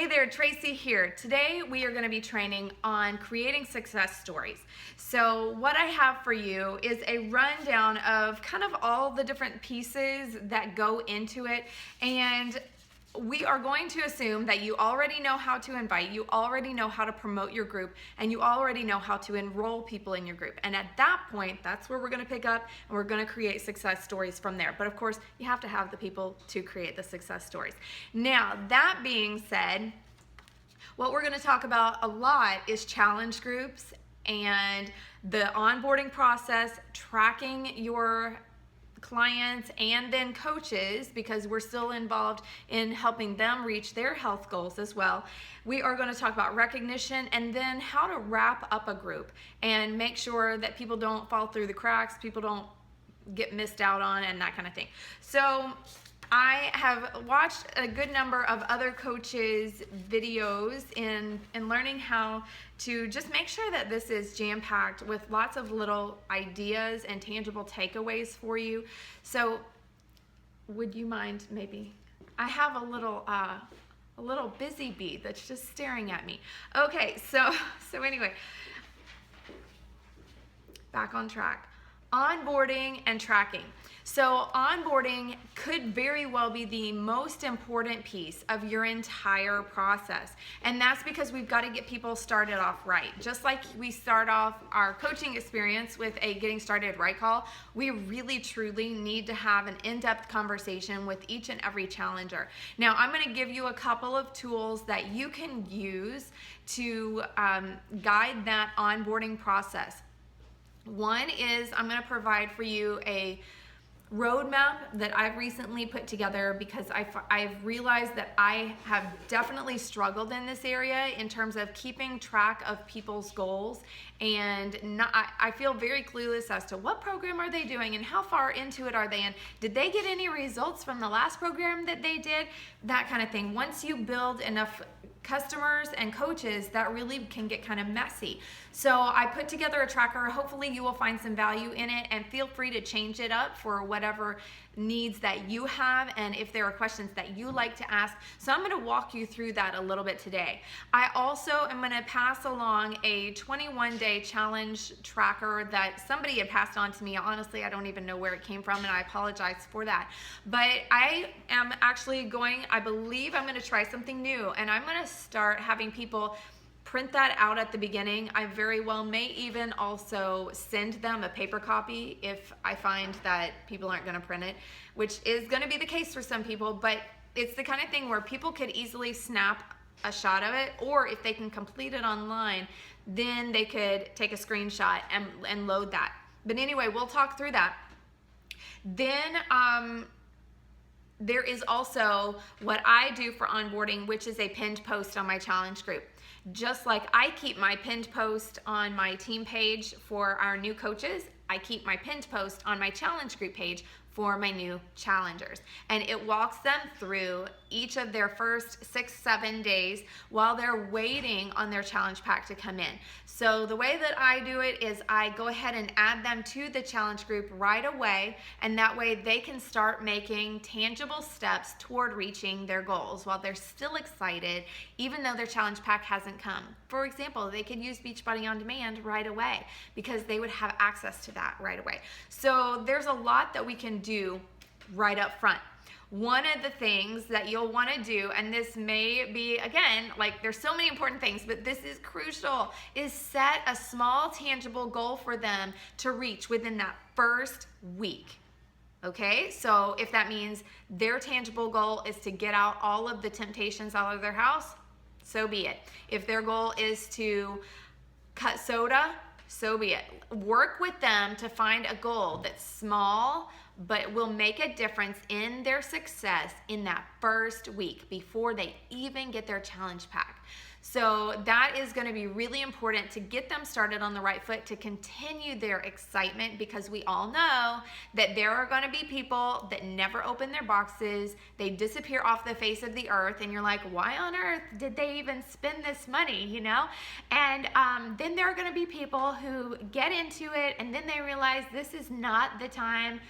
Hey there, Traci here. Today we are going to be training on creating success stories. So what I have for you is a rundown of kind of all the different pieces that go into it, and we are going to assume that you already know how to invite, you already know how to promote your group, and you already know how to enroll people in your group. And at that point, that's where we're going to pick up and we're going to create success stories from there. But of course, you have to have the people to create the success stories. Now, that being said, what we're going to talk about a lot is challenge groups and the onboarding process, tracking your clients and then coaches, because we're still involved in helping them reach their health goals as well. We are going to talk about recognition and then how to wrap up a group and make sure that people don't fall through the cracks, people don't get missed out on, and that kind of thing. So I have watched a good number of other coaches' videos in learning how to just make sure that this is jam-packed with lots of little ideas and tangible takeaways for you. So would you mind maybe, I have a little busy bee that's just staring at me. Okay, so anyway, back on track. Onboarding and tracking. So onboarding could very well be the most important piece of your entire process. And that's because we've got to get people started off right. Just like we start off our coaching experience with a getting started right call, we really truly need to have an in-depth conversation with each and every challenger. Now, I'm going to give you a couple of tools that you can use to guide that onboarding process. One is I'm going to provide for you a roadmap that I've recently put together because I've realized that I have definitely struggled in this area in terms of keeping track of people's goals, and I feel very clueless as to what program are they doing and how far into it are they in. Did they get any results from the last program that they did? That kind of thing. Once you build enough customers and coaches, that really can get kind of messy. So I put together a tracker. Hopefully you will find some value in it, and feel free to change it up for whatever needs that you have and if there are questions that you like to ask. So I'm going to walk you through that a little bit today. I also am going to pass along a 21-day challenge tracker that somebody had passed on to me. Honestly, I don't even know where it came from, and I apologize for that. But I am actually I believe I'm going to try something new, and I'm going to start having people print that out at the beginning. I very well may even also send them a paper copy if I find that people aren't going to print it, which is going to be the case for some people, but it's the kind of thing where people could easily snap a shot of it, or if they can complete it online, then they could take a screenshot and load that. But anyway, we'll talk through that. Then there is also what I do for onboarding, which is a pinned post on my challenge group. Just like I keep my pinned post on my team page for our new coaches, I keep my pinned post on my challenge group page for my new challengers. And it walks them through each of their first 6-7 days while they're waiting on their challenge pack to come in. So the way that I do it is I go ahead and add them to the challenge group right away, and that way they can start making tangible steps toward reaching their goals while they're still excited, even though their challenge pack hasn't come. For example, they could use Beachbody on demand right away because they would have access to that right away. So there's a lot that we can do right up front. One of the things that you'll want to do, and this may be, again, like there's so many important things, but this is crucial, is set a small tangible goal for them to reach within that first week. Okay, so if that means their tangible goal is to get out all of the temptations out of their house, so be it. If their goal is to cut soda, so be it. Work with them to find a goal that's small, but will make a difference in their success in that first week before they even get their challenge pack. So that is going to be really important to get them started on the right foot, to continue their excitement, because we all know that there are going to be people that never open their boxes. They disappear off the face of the earth, and you're like, why on earth did they even spend this money, you know? And then there are going to be people who get into it, and then they realize this is not the time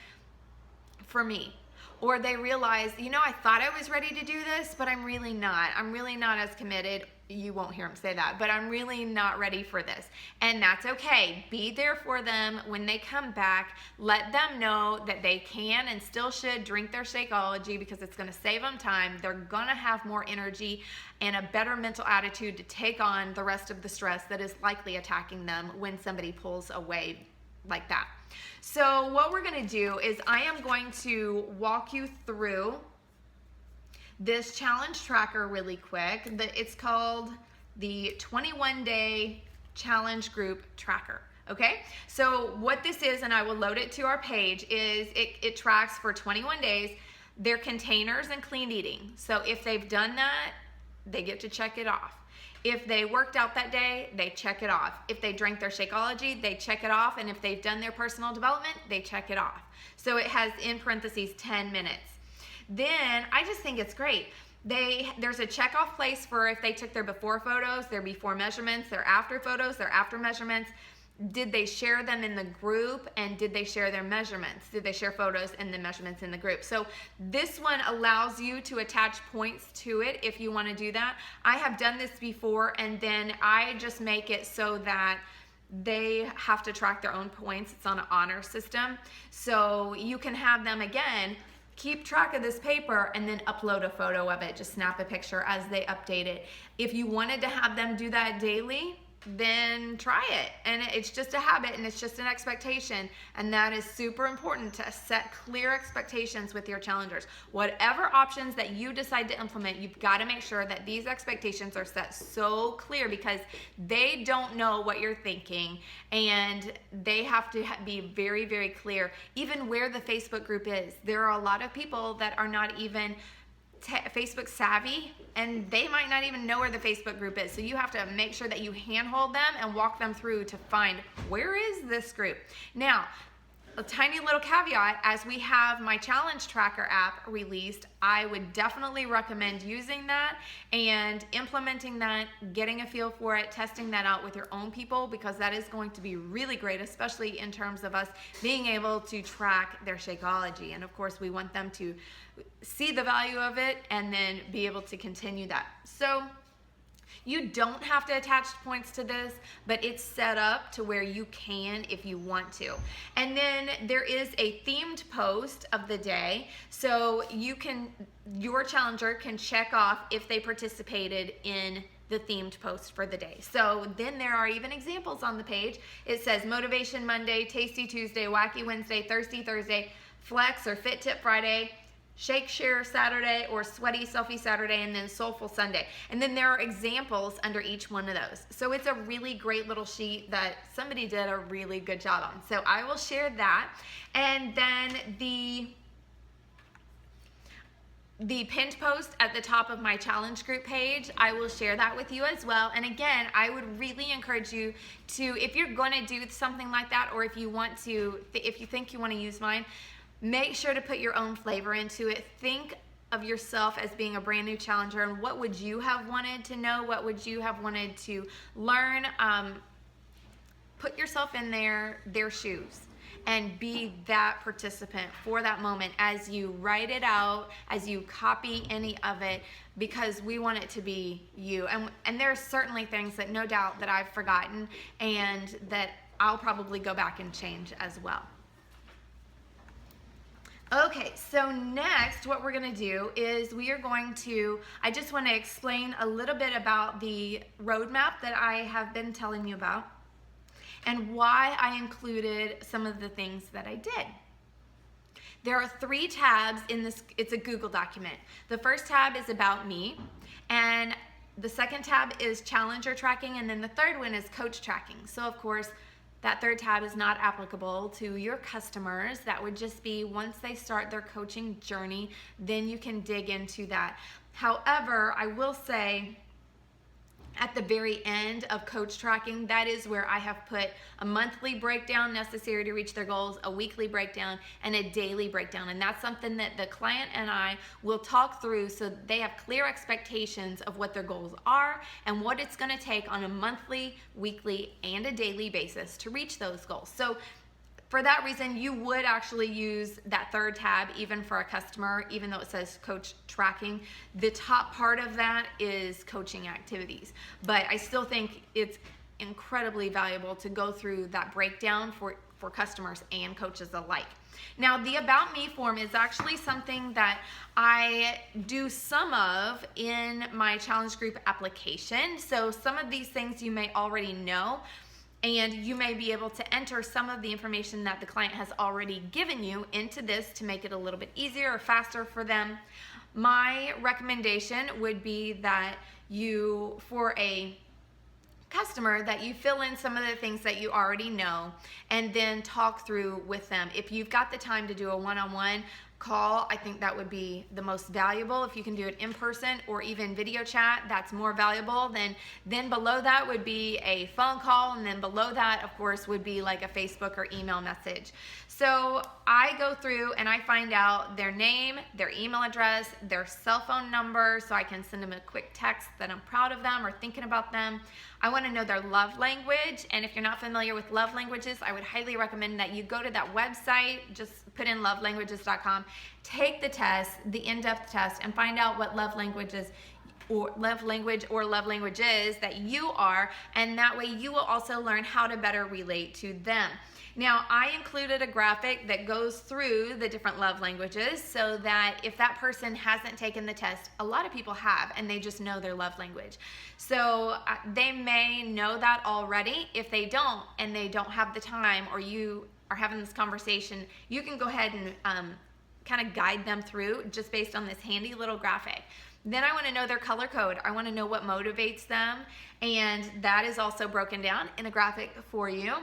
for me. or they realize, you know, I thought I was ready to do this, but I'm really not. I'm really not as committed. You won't hear them say that, but I'm really not ready for this. And that's okay. Be there for them when they come back. Let them know that they can and still should drink their Shakeology because it's going to save them time. They're going to have more energy and a better mental attitude to take on the rest of the stress that is likely attacking them when somebody pulls away like that. So what we're going to do is I am going to walk you through this challenge tracker really quick. It's called the 21-day challenge group tracker. Okay, so what this is, and I will load it to our page, is it tracks for 21 days their containers and clean eating. So if they've done that, they get to check it off. If they worked out that day, they check it off. If they drank their Shakeology, they check it off. And if they've done their personal development, they check it off. So it has in parentheses 10 minutes. Then I just think it's great. There's a check off place for if they took their before photos, their before measurements, their after photos, their after measurements. Did they share them in the group, and did they share their measurements? Did they share photos and the measurements in the group? So this one allows you to attach points to it if you want to do that. I have done this before, and then I just make it so that they have to track their own points. It's on an honor system. So you can have them, again, keep track of this paper and then upload a photo of it. Just snap a picture as they update it. If you wanted to have them do that daily, then try it. And it's just a habit, and it's just an expectation, and that is super important, to set clear expectations with your challengers. Whatever options that you decide to implement, you've got to make sure that these expectations are set so clear, because they don't know what you're thinking, and they have to be very, very clear. Even where the Facebook group is, there are a lot of people that are not even Facebook savvy, and they might not even know where the Facebook group is. So you have to make sure that you handhold them and walk them through to find, where is this group? Now, a tiny little caveat, as we have my challenge tracker app released, I would definitely recommend using that and implementing that, getting a feel for it, testing that out with your own people, because that is going to be really great, especially in terms of us being able to track their Shakeology. And of course, we want them to see the value of it and then be able to continue that. So you don't have to attach points to this, but it's set up to where you can if you want to. And then there is a themed post of the day. So your challenger can check off if they participated in the themed post for the day. So then there are even examples on the page. It says Motivation Monday, Tasty Tuesday, Wacky Wednesday, Thirsty Thursday, Flex or Fit Tip Friday, Shake Share Saturday, or Sweaty Selfie Saturday, and then Soulful Sunday. And then there are examples under each one of those. So it's a really great little sheet that somebody did a really good job on. So I will share that. And then the pinned post at the top of my challenge group page, I will share that with you as well. And again, I would really encourage you to, if you're going to do something like that, or if you think you want to use mine, make sure to put your own flavor into it. Think of yourself as being a brand new challenger, and what would you have wanted to know? What would you have wanted to learn? Put yourself in their shoes and be that participant for that moment as you write it out, as you copy any of it, because we want it to be you. And there are certainly things that no doubt that I've forgotten and that I'll probably go back and change as well. Okay, so next what we're going to do is I just want to explain a little bit about the roadmap that I have been telling you about and why I included some of the things that I did. There are 3 tabs in this. It's a Google document. The first tab is about me, and the second tab is challenger tracking, and then the third one is coach tracking. So of course, that third tab is not applicable to your customers. That would just be once they start their coaching journey, then you can dig into that. However, I will say at the very end of coach tracking, that is where I have put a monthly breakdown necessary to reach their goals, a weekly breakdown, and a daily breakdown. And that's something that the client and I will talk through so they have clear expectations of what their goals are and what it's going to take on a monthly, weekly, and a daily basis to reach those goals. So for that reason, you would actually use that third tab even for a customer, even though it says coach tracking. The top part of that is coaching activities. But I still think it's incredibly valuable to go through that breakdown for customers and coaches alike. Now, the About Me form is actually something that I do some of in my challenge group application. So some of these things you may already know, and you may be able to enter some of the information that the client has already given you into this to make it a little bit easier or faster for them. My recommendation would be that you, for a customer, that you fill in some of the things that you already know and then talk through with them. If you've got the time to do a one-on-one call, I think that would be the most valuable. If you can do it in person or even video chat, that's more valuable. Then below that would be a phone call, and then below that, of course, would be like a Facebook or email message. So I go through and I find out their name, their email address, their cell phone number, so I can send them a quick text that I'm proud of them or thinking about them. I want to know their love language, and if you're not familiar with love languages, I would highly recommend that you go to that website, just put in lovelanguages.com, take the test, the in-depth test, and find out what love languages or love languages that you are, and that way you will also learn how to better relate to them. Now, I included a graphic that goes through the different love languages so that if that person hasn't taken the test, a lot of people have, and they just know their love language. So they may know that already. If they don't, and they don't have the time, or you are having this conversation, you can go ahead and kind of guide them through just based on this handy little graphic. Then I want to know their color code. I want to know what motivates them, and that is also broken down in a graphic for you.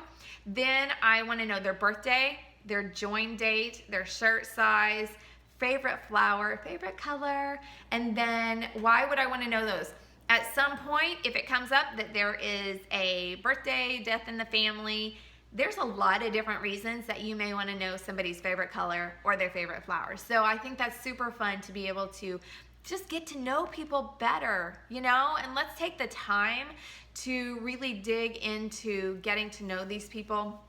Then I want to know their birthday, their join date, their shirt size, favorite flower, favorite color, and then why would I want to know those? At some point, if it comes up that there is a birthday, death in the family, there's a lot of different reasons that you may want to know somebody's favorite color or their favorite flower. So I think that's super fun to be able to just get to know people better, you know, and let's take the time to really dig into getting to know these people.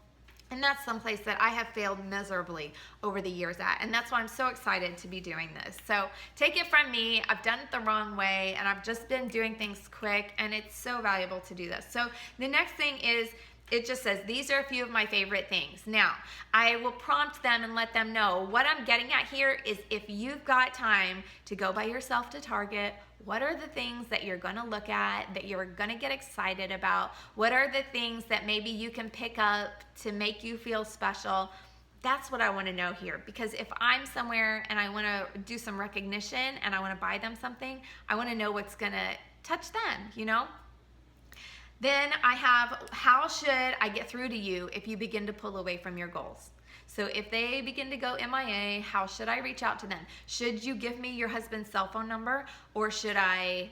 And that's someplace that I have failed miserably over the years at, and that's why I'm so excited to be doing this. So take it from me, I've done it the wrong way, and I've just been doing things quick, and it's so valuable to do this. So the next thing is, it just says, these are a few of my favorite things. Now, I will prompt them and let them know what I'm getting at here is, if you've got time to go by yourself to Target, what are the things that you're gonna look at, that you're gonna get excited about? What are the things that maybe you can pick up to make you feel special? That's what I wanna know here, because if I'm somewhere and I wanna do some recognition and I wanna buy them something, I wanna know what's gonna touch them, you know? Then I have, how should I get through to you if you begin to pull away from your goals? So if they begin to go MIA, how should I reach out to them? Should you give me your husband's cell phone number, or should I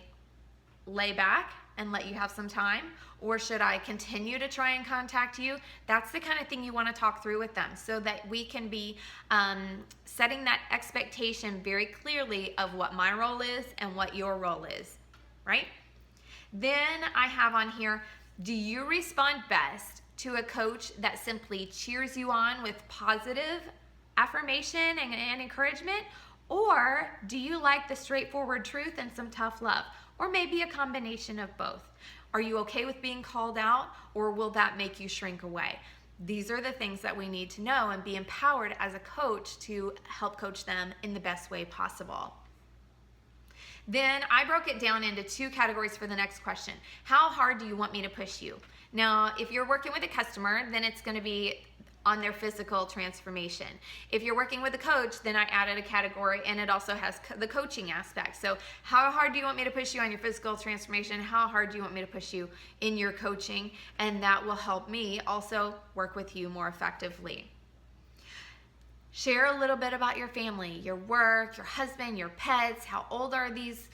lay back and let you have some time? Or should I continue to try and contact you? That's the kind of thing you want to talk through with them, so that we can be setting that expectation very clearly of what my role is and what your role is, right? Then I have on here, do you respond best to a coach that simply cheers you on with positive affirmation and encouragement? Or do you like the straightforward truth and some tough love? Or maybe a combination of both. Are you okay with being called out, or will that make you shrink away? These are the things that we need to know and be empowered as a coach to help coach them in the best way possible. Then I broke it down into two categories for the next question. How hard do you want me to push you? Now, if you're working with a customer, then it's going to be on their physical transformation. If you're working with a coach, then I added a category, and it also has the coaching aspect. So how hard do you want me to push you on your physical transformation? How hard do you want me to push you in your coaching? And that will help me also work with you more effectively. Share a little bit about your family, your work, your husband, your pets. How old are these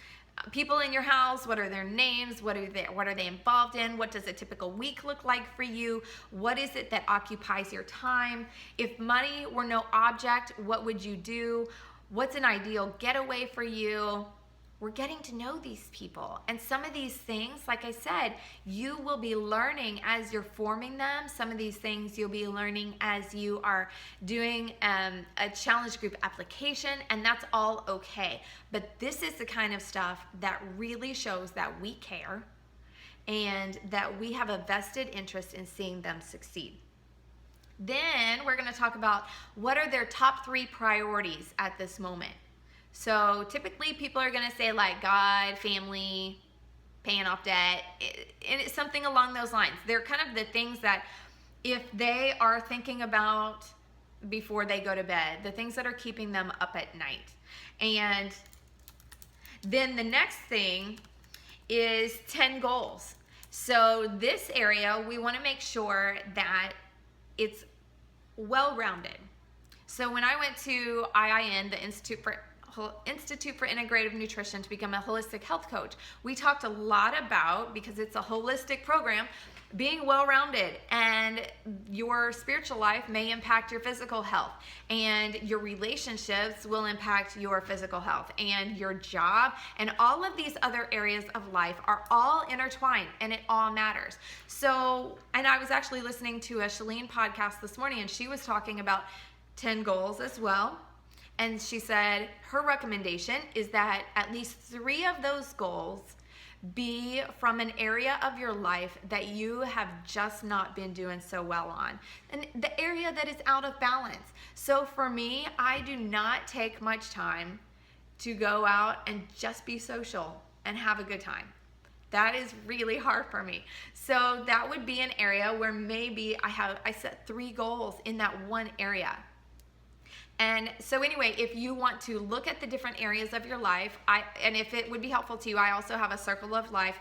people in your house? What are their names? What are they involved in? What does a typical week look like for you? What is it that occupies your time? If money were no object, what would you do? What's an ideal getaway for you? We're getting to know these people. And some of these things, like I said, you will be learning as you're forming them. Some of these things you'll be learning as you are doing a challenge group application, and that's all okay. But this is the kind of stuff that really shows that we care and that we have a vested interest in seeing them succeed. Then we're going to talk about what are their top 3 priorities at this moment. So typically people are going to say like God, family, paying off debt, and it's something along those lines. They're kind of the things that if they are thinking about before they go to bed, the things that are keeping them up at night. And then the next thing is 10 goals. So this area, we want to make sure that it's well-rounded. So when I went to IIN, the Institute for Integrative Nutrition, to become a holistic health coach, we talked a lot about, because it's a holistic program, being well-rounded, and your spiritual life may impact your physical health, and your relationships will impact your physical health, and your job, and all of these other areas of life are all intertwined, and it all matters. So, and I was actually listening to a Shalene podcast this morning, and she was talking about 10 goals as well. And she said her recommendation is that at least 3 of those goals be from an area of your life that you have just not been doing so well on, and the area that is out of balance. So for me, I do not take much time to go out and just be social and have a good time. That is really hard for me. So that would be an area where maybe I set 3 goals in that one area. And so anyway, if you want to look at the different areas of your life, and if it would be helpful to you, I also have a Circle of Life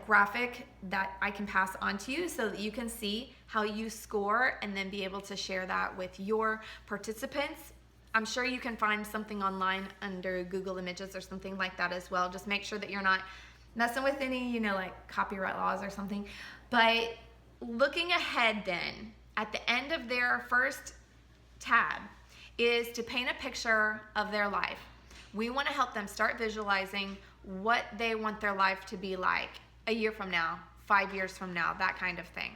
graphic that I can pass on to you so that you can see how you score and then be able to share that with your participants. I'm sure you can find something online under Google Images or something like that as well. Just make sure that you're not messing with any, like copyright laws or something. But looking ahead then, at the end of their first tab, is to paint a picture of their life. We want to help them start visualizing what they want their life to be like a year from now, 5 years from now, that kind of thing.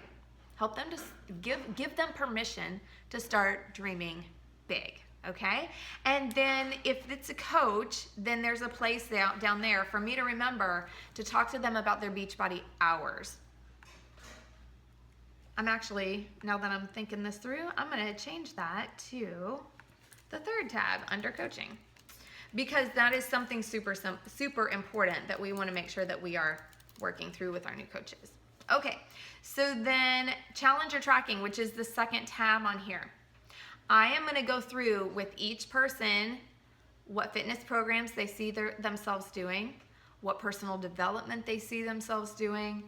Help them to give them permission to start dreaming big, okay? And then if it's a coach, then there's a place down there for me to remember to talk to them about their Beachbody hours. I'm actually, now that I'm thinking this through, I'm going to change that to the 3rd tab under coaching, because that is something super important that we want to make sure that we are working through with our new coaches. Okay, so then challenger tracking, which is the 2nd tab on here. I am going to go through with each person what fitness programs they see themselves doing, what personal development they see themselves doing,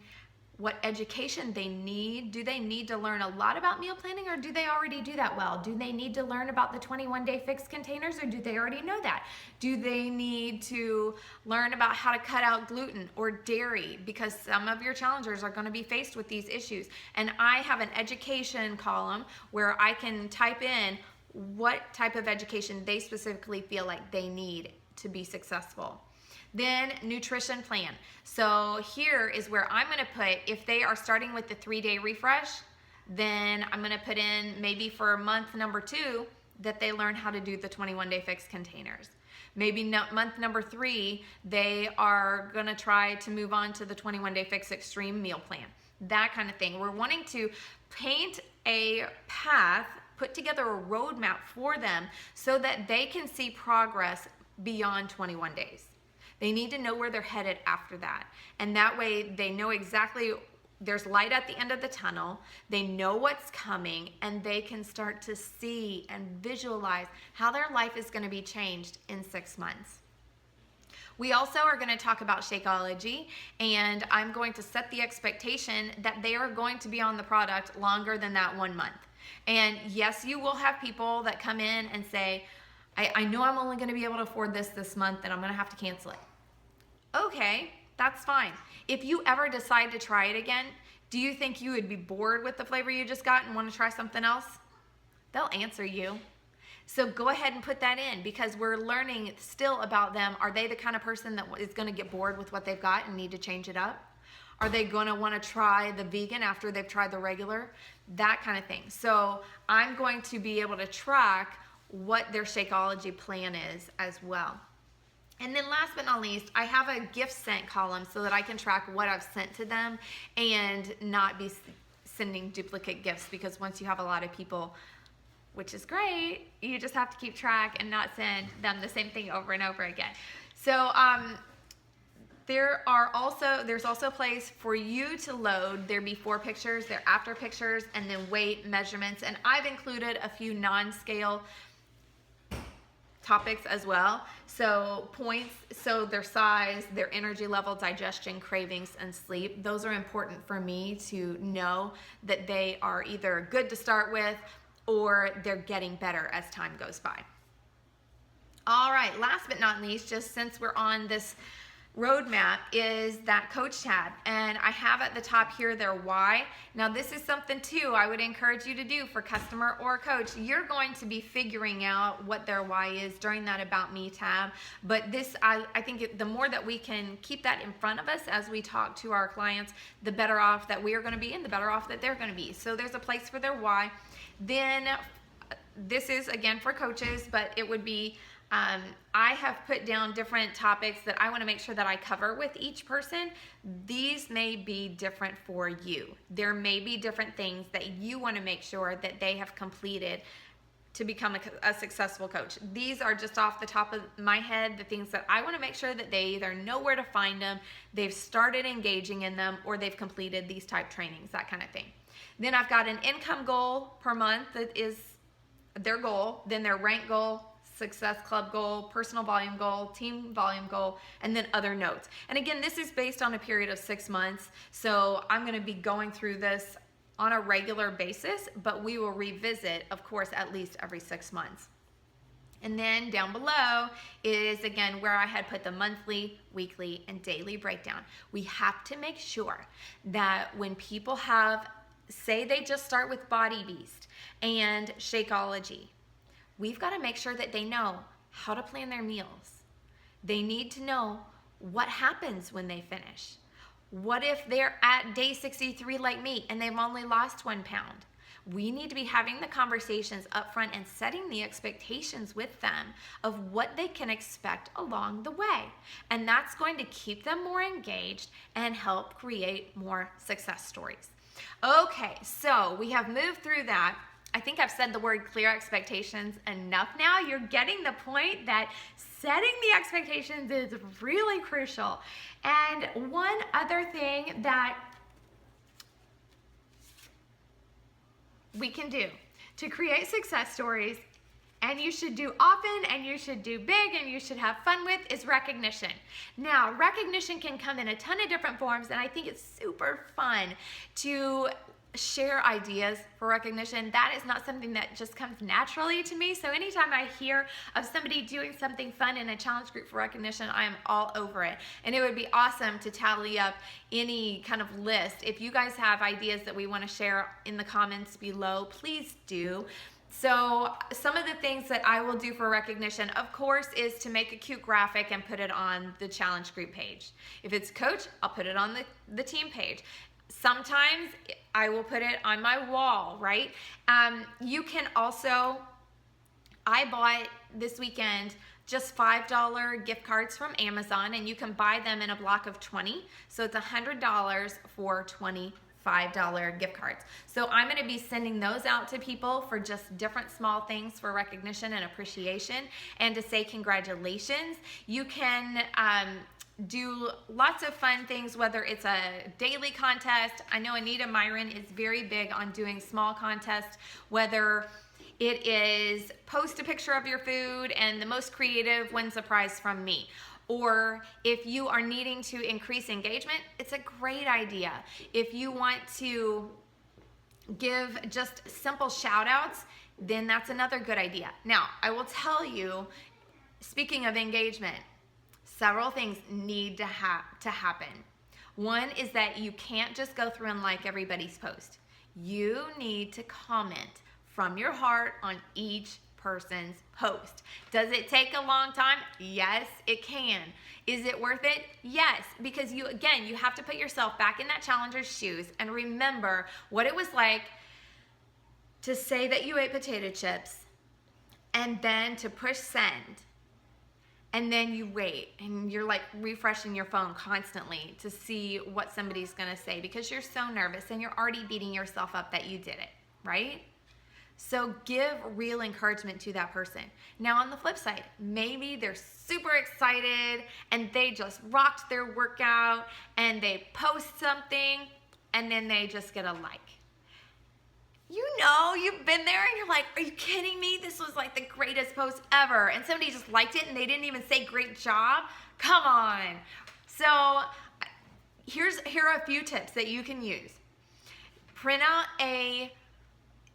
what education they need. Do they need to learn a lot about meal planning, or do they already do that well? Do they need to learn about the 21-day fixed containers, or do they already know that? Do they need to learn about how to cut out gluten or dairy? Because some of your challengers are going to be faced with these issues. And I have an education column where I can type in what type of education they specifically feel like they need to be successful. Then nutrition plan. So here is where I'm going to put, if they are starting with the 3-day refresh, then I'm going to put in maybe for month number 2 that they learn how to do the 21-day fixed containers. Maybe month number 3, they are going to try to move on to the 21-day fixed extreme meal plan. That kind of thing. We're wanting to paint a path, put together a roadmap for them so that they can see progress beyond 21 days. They need to know where they're headed after that. And that way they know exactly there's light at the end of the tunnel. They know what's coming, and they can start to see and visualize how their life is going to be changed in 6 months. We also are going to talk about Shakeology, and I'm going to set the expectation that they are going to be on the product longer than that 1 month. And yes, you will have people that come in and say, I know I'm only going to be able to afford this month, and I'm going to have to cancel it. Okay, that's fine. If you ever decide to try it again, do you think you would be bored with the flavor you just got and want to try something else? They'll answer you. So go ahead and put that in, because we're learning still about them. Are they the kind of person that is going to get bored with what they've got and need to change it up? Are they going to want to try the vegan after they've tried the regular? That kind of thing. So I'm going to be able to track what their Shakeology plan is as well. And then last but not least, I have a gift sent column so that I can track what I've sent to them and not be sending duplicate gifts, because once you have a lot of people, which is great, you just have to keep track and not send them the same thing over and over again. So there's also a place for you to load their before pictures, their after pictures, and then weight measurements. And I've included a few non-scale topics as well. So points, so their size, their energy level, digestion, cravings, and sleep. Those are important for me to know that they are either good to start with or they're getting better as time goes by. All right, last but not least, just since we're on this roadmap, is that coach tab. And I have at the top here their why. Now this is something too I would encourage you to do for customer or coach. You're going to be figuring out what their why is during that About Me tab. But this, I think the more that we can keep that in front of us as we talk to our clients, the better off that we are going to be and the better off that they're going to be. So there's a place for their why. Then this is again for coaches, but it would be I have put down different topics that I want to make sure that I cover with each person. These may be different for you. There may be different things that you want to make sure that they have completed to become a successful coach. These are just off the top of my head, the things that I want to make sure that they either know where to find them, they've started engaging in them, or they've completed these type trainings, that kind of thing. Then I've got an income goal per month that is their goal, then their rank goal, Success Club goal, personal volume goal, team volume goal, and then other notes. And again, this is based on a period of 6 months. So I'm going to be going through this on a regular basis, but we will revisit, of course, at least every 6 months. And then down below is, again, where I had put the monthly, weekly, and daily breakdown. We have to make sure that when people have, say they just start with Body Beast and Shakeology, we've got to make sure that they know how to plan their meals. They need to know what happens when they finish. What if they're at day 63 like me and they've only lost 1 pound? We need to be having the conversations up front and setting the expectations with them of what they can expect along the way. And that's going to keep them more engaged and help create more success stories. Okay, so we have moved through that. I think I've said the word clear expectations enough now. You're getting the point that setting the expectations is really crucial. And one other thing that we can do to create success stories, and you should do often, and you should do big, and you should have fun with, is recognition. Now, recognition can come in a ton of different forms, and I think it's super fun to share ideas for recognition. That is not something that just comes naturally to me. So anytime I hear of somebody doing something fun in a challenge group for recognition, I am all over it. And it would be awesome to tally up any kind of list. If you guys have ideas that we want to share in the comments below, please do. So some of the things that I will do for recognition, of course, is to make a cute graphic and put it on the challenge group page. If it's coach, I'll put it on the team page. Sometimes I will put it on my wall, right? You can also, I bought this weekend just $5 gift cards from Amazon, and you can buy them in a block of 20. So it's $100 for 20 $5 gift cards. So I'm going to be sending those out to people for just different small things for recognition and appreciation, and to say congratulations. You can do lots of fun things, whether it's a daily contest. I know Anita Myron is very big on doing small contests, whether it is post a picture of your food and the most creative wins a prize from me. Or if you are needing to increase engagement, it's a great idea. If you want to give just simple shout outs, then that's another good idea. Now, I will tell you, speaking of engagement, several things need to happen. One is that you can't just go through and like everybody's post. You need to comment from your heart on each person's post. Does it take a long time? Yes, it can. Is it worth it? Yes, because you have to put yourself back in that challenger's shoes and remember what it was like to say that you ate potato chips and then to push send. And then you wait and you're like refreshing your phone constantly to see what somebody's gonna say because you're so nervous and you're already beating yourself up that you did it, right? So give real encouragement to that person. Now on the flip side, maybe they're super excited and they just rocked their workout and they post something and then they just get a like. You know, you've been there and you're like, are you kidding me? This was like the greatest post ever. And somebody just liked it and they didn't even say great job. Come on. So here are a few tips that you can use. Print out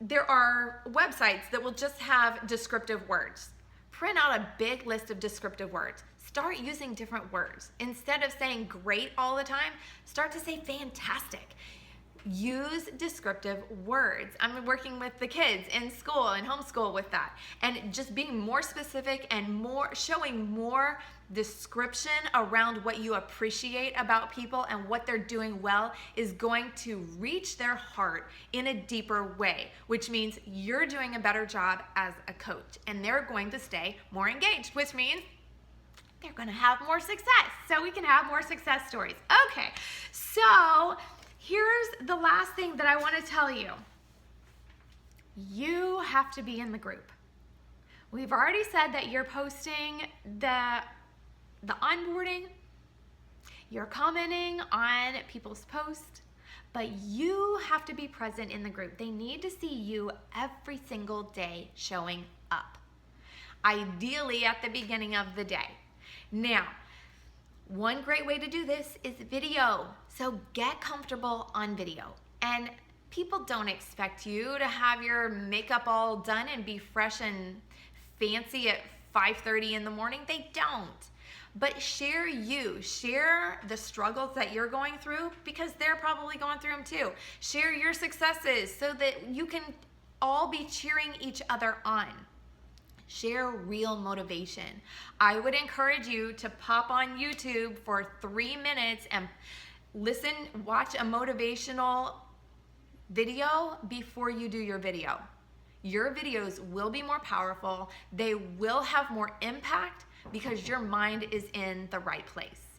there are websites that will just have descriptive words. Print out a big list of descriptive words. Start using different words. Instead of saying great all the time, start to say fantastic. Use descriptive words. I'm working with the kids in school and homeschool with that. And just being more specific and showing more description around what you appreciate about people and what they're doing well is going to reach their heart in a deeper way, which means you're doing a better job as a coach and they're going to stay more engaged, which means they're going to have more success. So we can have more success stories. Okay, so here's the last thing that I want to tell you. You have to be in the group. We've already said that you're posting the onboarding, you're commenting on people's posts, but you have to be present in the group. They need to see you every single day showing up, ideally at the beginning of the day. Now, one great way to do this is video. So get comfortable on video. And people don't expect you to have your makeup all done and be fresh and fancy at 5:30 in the morning. They don't. But share the struggles that you're going through because they're probably going through them too. Share your successes so that you can all be cheering each other on. Share real motivation. I would encourage you to pop on YouTube for 3 minutes and watch a motivational video before you do your video. Your videos will be more powerful. They will have more impact because your mind is in the right place.